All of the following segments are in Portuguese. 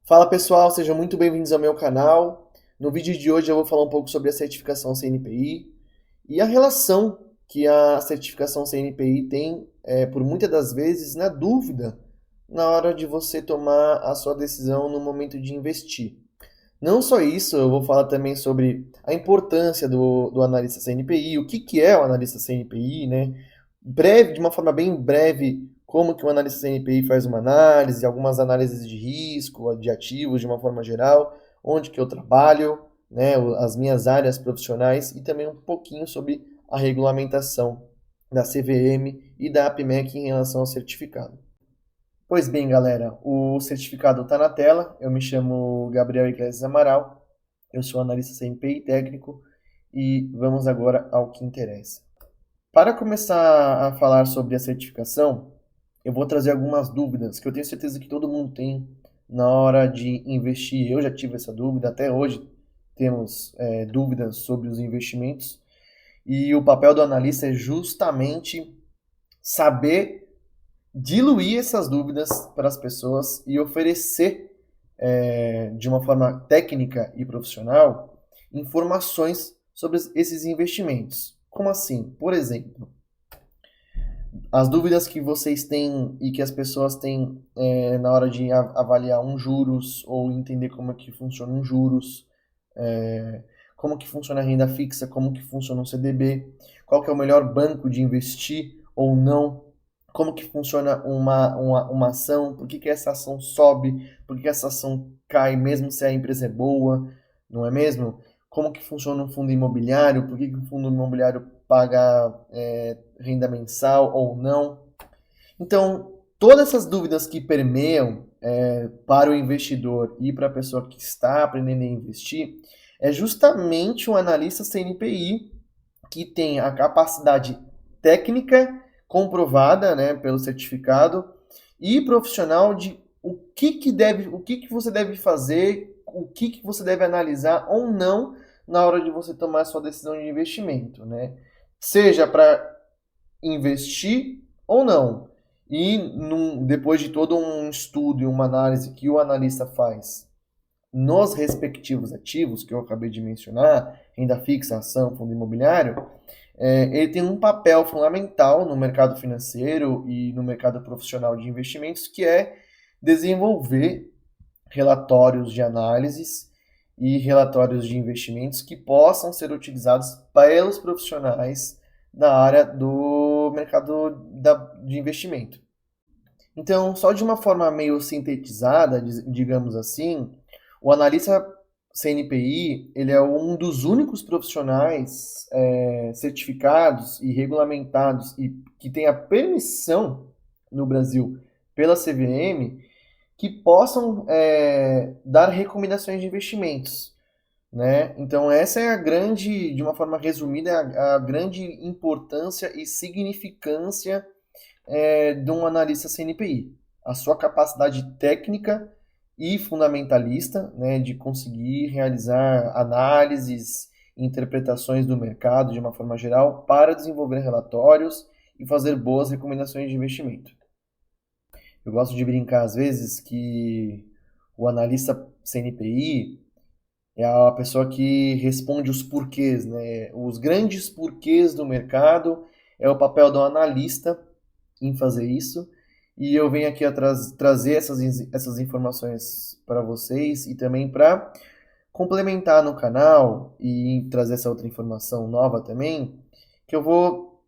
Fala pessoal, sejam muito bem-vindos ao meu canal. No vídeo de hoje eu vou falar um pouco sobre a certificação CNPI e a relação que a certificação CNPI tem, por muitas das vezes, na dúvida na hora de você tomar a sua decisão no momento de investir. Não só isso, eu vou falar também sobre a importância do analista CNPI, o que que é o analista CNPI, né? Breve, de uma forma bem breve, como que o analista CNPI faz uma análise, algumas análises de risco, de ativos de uma forma geral, onde que eu trabalho, né, as minhas áreas profissionais e também um pouquinho sobre a regulamentação da CVM e da APMEC em relação ao certificado. Pois bem, galera, o certificado está na tela. Eu me chamo Gabriel Iglesias Amaral, eu sou analista CNPI técnico e vamos agora ao que interessa. Para começar a falar sobre a certificação, eu vou trazer algumas dúvidas que eu tenho certeza que todo mundo tem na hora de investir. Eu já tive essa dúvida, até hoje temos dúvidas sobre os investimentos e o papel do analista é justamente saber diluir essas dúvidas para as pessoas e oferecer, de uma forma técnica e profissional, informações sobre esses investimentos. Como assim? Por exemplo, as dúvidas que vocês têm e que as pessoas têm na hora de avaliar um juros ou entender como é que funciona um juros, como que funciona a renda fixa, como que funciona um CDB, qual que é o melhor banco de investir ou não, como que funciona uma ação, por que que essa ação sobe, por que que essa ação cai mesmo se a empresa é boa, não é mesmo? Como que funciona um fundo imobiliário, por que que o fundo imobiliário paga renda mensal ou não. Então, todas essas dúvidas que permeiam para o investidor e para a pessoa que está aprendendo a investir, é justamente um analista CNPI que tem a capacidade técnica comprovada, né, pelo certificado e profissional de o que que você deve fazer, o que você deve analisar ou não na hora de você tomar a sua decisão de investimento, né? Seja para investir ou não. E depois de todo um estudo e uma análise que o analista faz nos respectivos ativos que eu acabei de mencionar, renda fixa, ação, fundo imobiliário, ele tem um papel fundamental no mercado financeiro e no mercado profissional de investimentos, que é desenvolver relatórios de análises e relatórios de investimentos que possam ser utilizados pelos profissionais da área do mercado de investimento. Então, só de uma forma meio sintetizada, digamos assim, o analista CNPI ele é um dos únicos profissionais certificados e regulamentados e que tem a permissão no Brasil pela CVM que possam dar recomendações de investimentos, né? Então essa é a grande, de uma forma resumida, a grande importância e significância de um analista CNPI. A sua capacidade técnica e fundamentalista, né, de conseguir realizar análises, interpretações do mercado de uma forma geral para desenvolver relatórios e fazer boas recomendações de investimento. Eu gosto de brincar às vezes que o analista CNPI é a pessoa que responde os porquês, né? Os grandes porquês do mercado é o papel do analista em fazer isso. E eu venho aqui trazer essas informações para vocês e também para complementar no canal e trazer essa outra informação nova também, que eu vou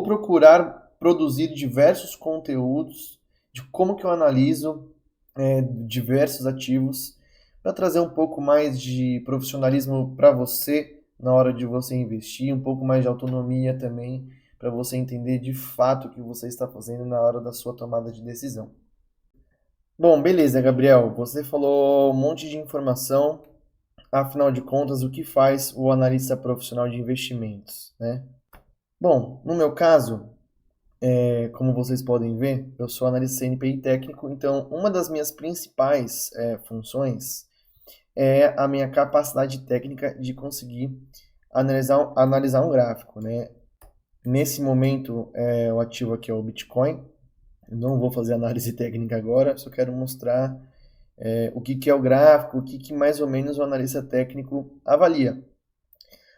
procurar produzir diversos conteúdos de como que eu analiso diversos ativos para trazer um pouco mais de profissionalismo para você na hora de você investir, um pouco mais de autonomia também para você entender de fato o que você está fazendo na hora da sua tomada de decisão. Bom, beleza, Gabriel. Você falou um monte de informação. Afinal de contas, o que faz o analista profissional de investimentos, né? Bom, no meu caso, como vocês podem ver, eu sou analista CNPI técnico, então uma das minhas principais funções é a minha capacidade técnica de conseguir analisar um gráfico, né? Nesse momento, o ativo aqui é o Bitcoin. Eu não vou fazer análise técnica agora, só quero mostrar O que que é o gráfico, o que que mais ou menos o analista técnico avalia.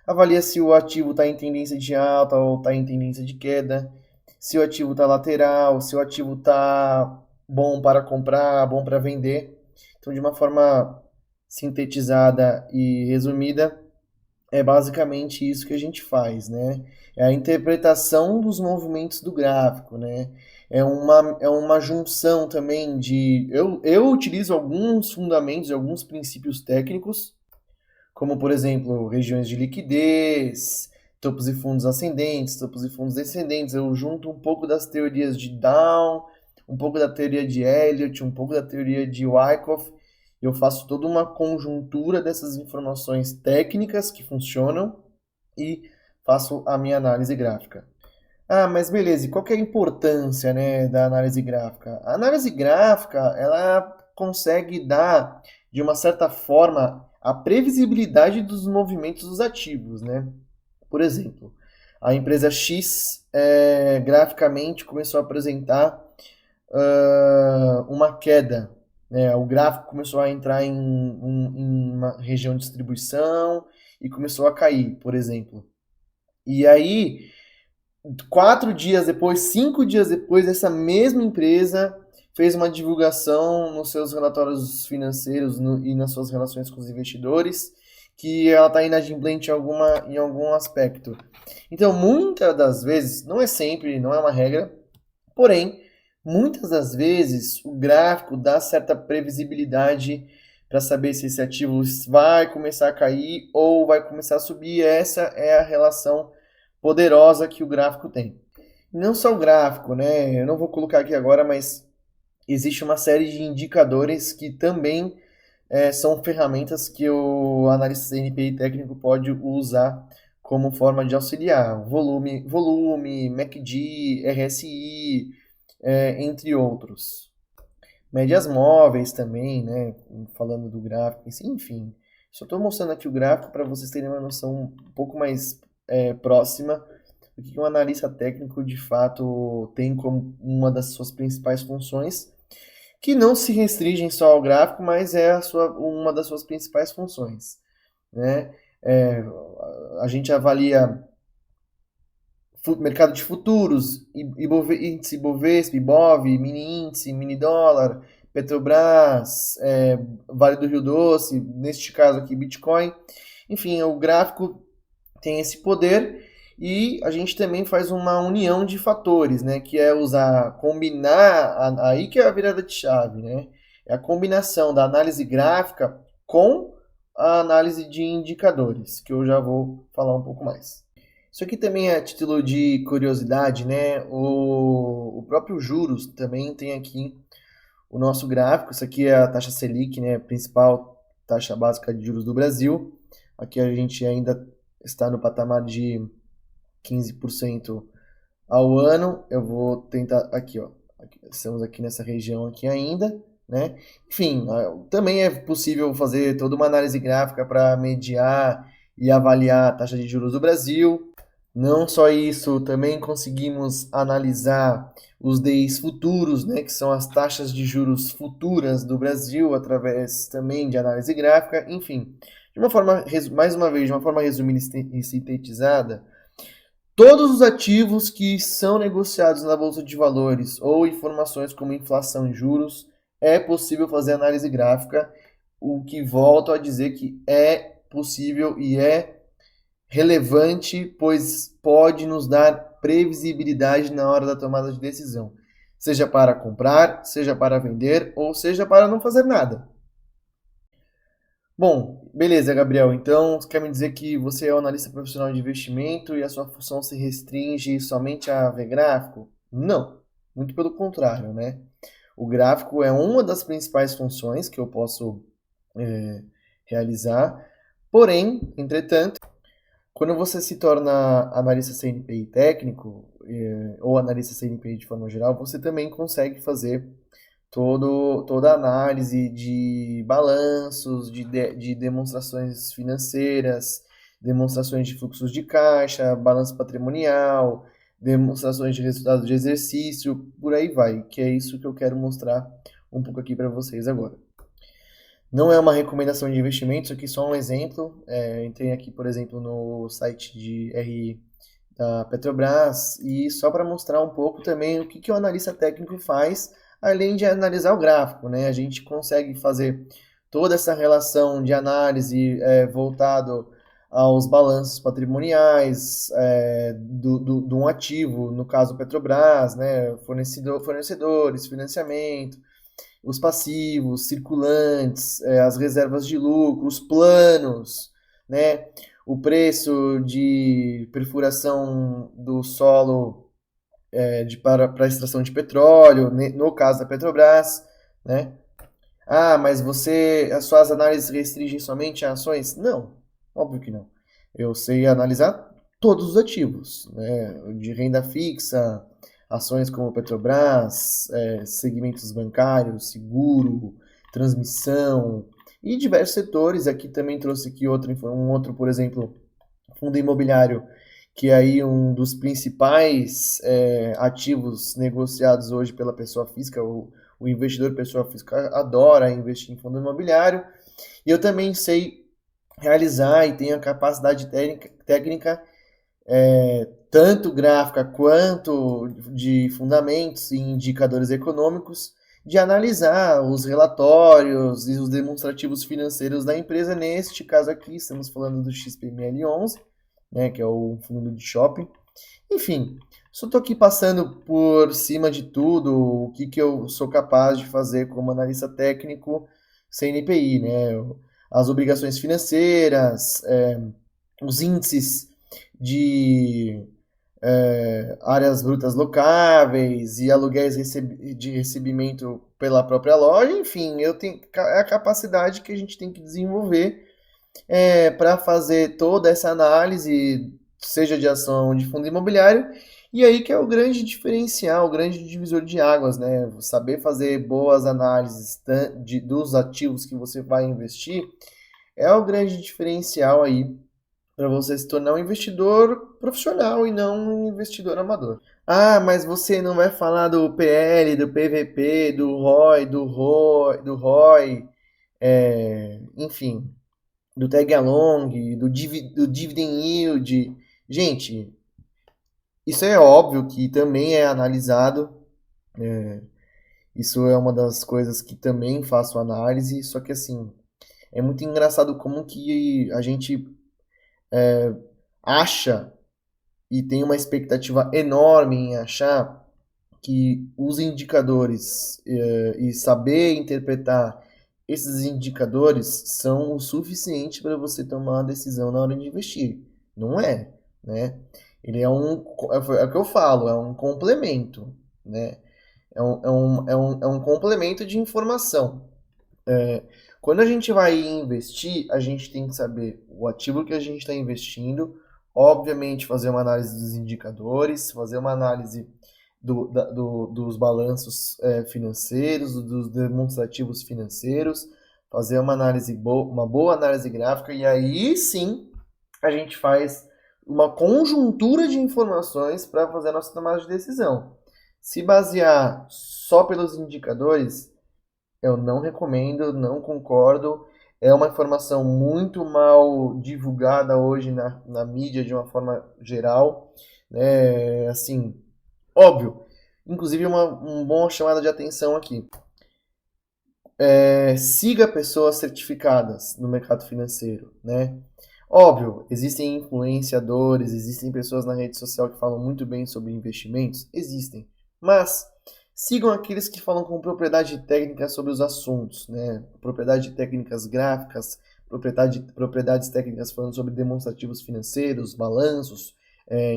Avalia se o ativo está em tendência de alta ou está em tendência de queda, se o ativo está lateral, se o ativo está bom para comprar, bom para vender. Então, de uma forma sintetizada e resumida, é basicamente isso que a gente faz, né? É a interpretação dos movimentos do gráfico, né? É uma junção também de. Eu utilizo alguns fundamentos e alguns princípios técnicos, como, por exemplo, regiões de liquidez, topos e fundos ascendentes, topos e fundos descendentes. Eu junto um pouco das teorias de Down, um pouco da teoria de Elliott, um pouco da teoria de Wyckoff. Eu faço toda uma conjuntura dessas informações técnicas que funcionam e faço a minha análise gráfica. Ah, mas beleza, e qual que é a importância, né, da análise gráfica? A análise gráfica, ela consegue dar, de uma certa forma, a previsibilidade dos movimentos dos ativos, né? Por exemplo, a empresa X, graficamente, começou a apresentar uma queda, né? O gráfico começou a entrar em uma região de distribuição e começou a cair, por exemplo. E aí, 4 dias depois, 5 dias depois, essa mesma empresa fez uma divulgação nos seus relatórios financeiros e nas suas relações com os investidores que ela está inadimplente em algum aspecto. Então, muitas das vezes, não é sempre, não é uma regra, porém, muitas das vezes o gráfico dá certa previsibilidade para saber se esse ativo vai começar a cair ou vai começar a subir. Essa é a relação poderosa que o gráfico tem. Não só o gráfico, né? Eu não vou colocar aqui agora, mas existe uma série de indicadores que também são ferramentas que o analista CNPI técnico pode usar como forma de auxiliar. Volume, MACD, RSI, entre outros. Médias móveis também, né? Falando do gráfico, enfim. Só estou mostrando aqui o gráfico para vocês terem uma noção um pouco mais próxima do que um analista técnico de fato tem como uma das suas principais funções, que não se restringem só ao gráfico, mas é uma das suas principais funções, né? A gente avalia mercado de futuros, índice Ibovespa, Ibov, mini índice, mini dólar, Petrobras, Vale do Rio Doce, neste caso aqui Bitcoin. Enfim, o gráfico tem esse poder e a gente também faz uma união de fatores, né? Que é combinar, aí que é a virada de chave, né? É a combinação da análise gráfica com a análise de indicadores, que eu já vou falar um pouco mais. Isso aqui também é a título de curiosidade, né? O próprio juros também tem aqui o nosso gráfico. Isso aqui é a taxa Selic, né? A principal taxa básica de juros do Brasil. Aqui a gente ainda está no patamar de 15% ao ano. Eu vou tentar aqui, ó. Estamos aqui nessa região aqui ainda, né? Enfim, também é possível fazer toda uma análise gráfica para mediar e avaliar a taxa de juros do Brasil. Não só isso, também conseguimos analisar os DIs futuros, né, que são as taxas de juros futuras do Brasil, através também de análise gráfica. Enfim, de uma forma, mais uma vez, de uma forma resumida e sintetizada, todos os ativos que são negociados na Bolsa de Valores ou informações como inflação e juros, é possível fazer análise gráfica, o que volto a dizer que é possível e é relevante, pois pode nos dar previsibilidade na hora da tomada de decisão, seja para comprar, seja para vender ou seja para não fazer nada. Bom, beleza, Gabriel. Então, você quer me dizer que você é um analista profissional de investimento e a sua função se restringe somente a ver gráfico? Não, muito pelo contrário, né? O gráfico é uma das principais funções que eu posso realizar, porém, entretanto, quando você se torna analista CNPI técnico, ou analista CNPI de forma geral, você também consegue fazer toda a análise de balanços, de demonstrações financeiras, demonstrações de fluxos de caixa, balanço patrimonial, demonstrações de resultados de exercício, por aí vai, que é isso que eu quero mostrar um pouco aqui para vocês agora. Não é uma recomendação de investimento, isso aqui é só um exemplo. Entrei aqui, por exemplo, no site de RI da Petrobras e só para mostrar um pouco também o que o analista técnico faz, além de analisar o gráfico, né? A gente consegue fazer toda essa relação de análise voltado aos balanços patrimoniais de um ativo, no caso Petrobras, né? Fornecedores, financiamento, os passivos, circulantes, as reservas de lucro, os planos, né? O preço de perfuração do solo para extração de petróleo, no caso da Petrobras, né? Ah, mas as suas análises restringem somente a ações? Não, óbvio que não. Eu sei analisar todos os ativos, né? De renda fixa, ações como Petrobras, segmentos bancários, seguro, transmissão e diversos setores. Aqui também trouxe aqui um outro, por exemplo, fundo imobiliário, que é aí um dos principais ativos negociados hoje pela pessoa física. O investidor pessoa física adora investir em fundo imobiliário. E eu também sei realizar e tenho a capacidade técnica tanto gráfica quanto de fundamentos e indicadores econômicos, de analisar os relatórios e os demonstrativos financeiros da empresa. Neste caso aqui, estamos falando do XPML11, né, que é o fundo de shopping. Enfim, só estou aqui passando por cima de tudo o que eu sou capaz de fazer como analista técnico CNPI, né? As obrigações financeiras, os índices de áreas brutas locáveis e aluguéis de recebimento pela própria loja. Enfim, eu tenho a capacidade que a gente tem que desenvolver para fazer toda essa análise, seja de ação ou de fundo imobiliário. E aí que é o grande diferencial, o grande divisor de águas, né? Saber fazer boas análises dos ativos que você vai investir é o grande diferencial aí para você se tornar um investidor profissional e não um investidor amador. Ah, mas você não vai falar do PL, do PVP, do ROI, do ROI, enfim, do tag along, do dividend yield. Gente, isso é óbvio que também é analisado. Isso é uma das coisas que também faço análise, só que assim, é muito engraçado como que a gente acha e tem uma expectativa enorme em achar que os indicadores e saber interpretar esses indicadores são o suficiente para você tomar uma decisão na hora de investir. Não é, né? Ele é o que eu falo, é um complemento, né? É um complemento de informação. Quando a gente vai investir, a gente tem que saber o ativo que a gente está investindo, obviamente fazer uma análise dos indicadores, fazer uma análise dos balanços financeiros, dos demonstrativos financeiros, fazer uma boa análise gráfica, e aí sim a gente faz uma conjuntura de informações para fazer a nossa tomada de decisão. Se basear só pelos indicadores, eu não recomendo, não concordo. É uma informação muito mal divulgada hoje na mídia de uma forma geral, né? Assim, óbvio. Inclusive, uma boa chamada de atenção aqui. Siga pessoas certificadas no mercado financeiro, né? Óbvio, existem influenciadores, existem pessoas na rede social que falam muito bem sobre investimentos, existem. Mas sigam aqueles que falam com propriedade técnica sobre os assuntos, né? Propriedade de técnicas gráficas, propriedades técnicas falando sobre demonstrativos financeiros, balanços,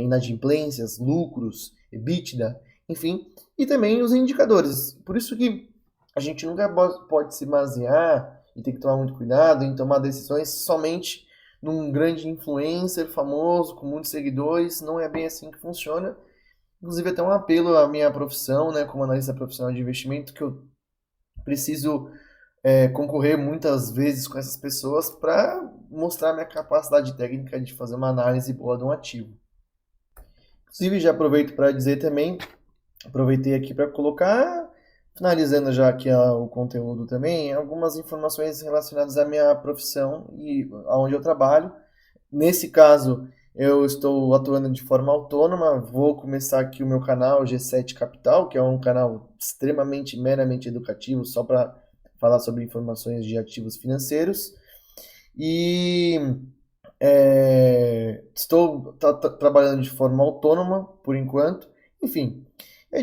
inadimplências, lucros, EBITDA, enfim, e também os indicadores. Por isso que a gente nunca pode se basear e tem que tomar muito cuidado em tomar decisões somente num grande influencer famoso com muitos seguidores. Não é bem assim que funciona. Inclusive, até um apelo à minha profissão, né, como analista profissional de investimento, que eu preciso concorrer muitas vezes com essas pessoas para mostrar minha capacidade técnica de fazer uma análise boa de um ativo. Inclusive, já aproveito para dizer também, aproveitei aqui para colocar Finalizando já aqui o conteúdo também, algumas informações relacionadas à minha profissão e aonde eu trabalho. Nesse caso, eu estou atuando de forma autônoma. Vou começar aqui o meu canal G7 Capital, que é um canal extremamente, meramente educativo, só para falar sobre informações de ativos financeiros. E estou trabalhando de forma autônoma por enquanto. Enfim,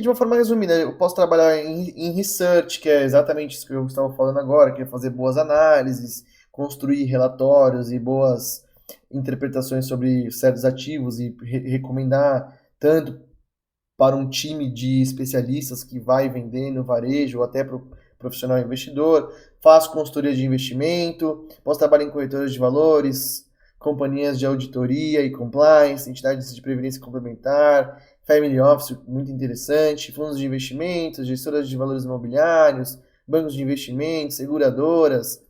de uma forma resumida, eu posso trabalhar em research, que é exatamente isso que eu estava falando agora, que é fazer boas análises, construir relatórios e boas interpretações sobre certos ativos e recomendar tanto para um time de especialistas que vai vender no varejo ou até para o profissional investidor. Faço consultoria de investimento, posso trabalhar em corretoras de valores, companhias de auditoria e compliance, entidades de previdência complementar, family office, muito interessante, fundos de investimentos, gestoras de valores imobiliários, bancos de investimentos, seguradoras.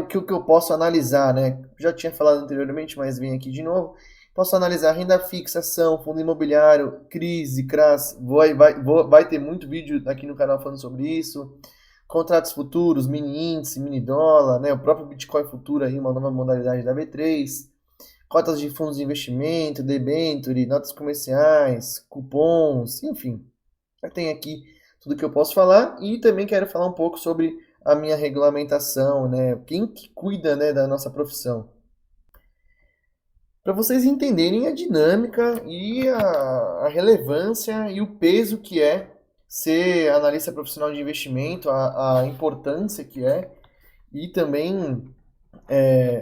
O que eu posso analisar, né? Já tinha falado anteriormente, mas vim aqui de novo. Posso analisar renda fixa, ação, fundo imobiliário, crise, CRAS. Vai ter muito vídeo aqui no canal falando sobre isso. Contratos futuros, mini índice, mini dólar, né? O próprio Bitcoin futuro aí, uma nova modalidade da B3. Cotas de fundos de investimento, debenture, notas comerciais, cupons, enfim. Já tem aqui tudo que eu posso falar e também quero falar um pouco sobre a minha regulamentação, né? Quem que cuida, né, da nossa profissão. Para vocês entenderem a dinâmica e a relevância e o peso que é ser analista profissional de investimento, a importância que é e também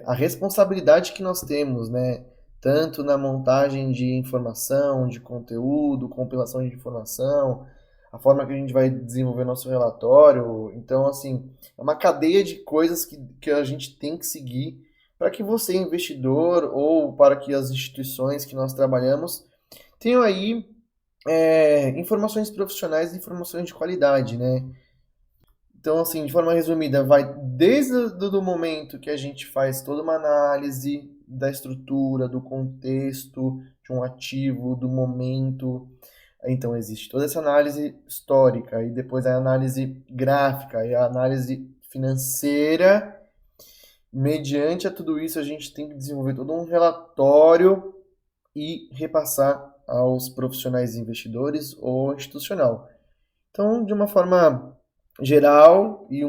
a responsabilidade que nós temos, né? Tanto na montagem de informação, de conteúdo, compilação de informação, a forma que a gente vai desenvolver nosso relatório. Então, assim, é uma cadeia de coisas que a gente tem que seguir para que você, investidor, ou para que as instituições que nós trabalhamos tenham aí informações profissionais e informações de qualidade, né? Então, assim, de forma resumida, vai desde o momento que a gente faz toda uma análise da estrutura, do contexto de um ativo, do momento. Então, existe toda essa análise histórica, e depois a análise gráfica, e a análise financeira. Mediante a tudo isso, a gente tem que desenvolver todo um relatório e repassar aos profissionais investidores ou institucional. Então, de uma forma geral e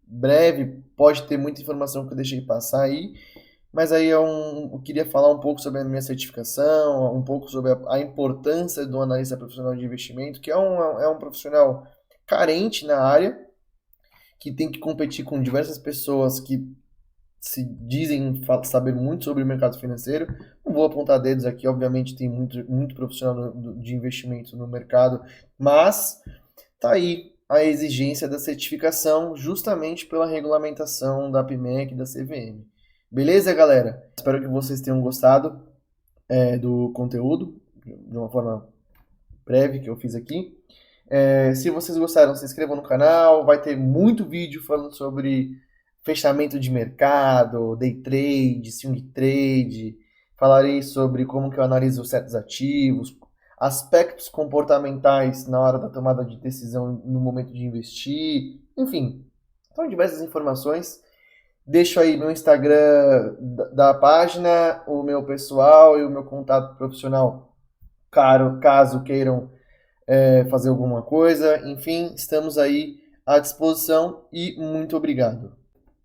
breve, pode ter muita informação que eu deixei passar aí, mas aí eu queria falar um pouco sobre a minha certificação, um pouco sobre a importância do analista profissional de investimento, que é um profissional carente na área, que tem que competir com diversas pessoas que se dizem saber muito sobre o mercado financeiro. Não vou apontar dedos aqui, obviamente tem muito profissional de investimento no mercado, mas tá aí a exigência da certificação justamente pela regulamentação da PMEC e da CVM. Beleza, galera? Espero que vocês tenham gostado do conteúdo, de uma forma breve que eu fiz aqui. Se vocês gostaram, se inscrevam no canal, vai ter muito vídeo falando sobre fechamento de mercado, day trade, swing trade, falarei sobre como que eu analiso certos ativos, aspectos comportamentais na hora da tomada de decisão no momento de investir, enfim, são diversas informações. Deixo aí meu Instagram da página, o meu pessoal e o meu contato profissional, caso queiram fazer alguma coisa. Enfim, estamos aí à disposição e muito obrigado.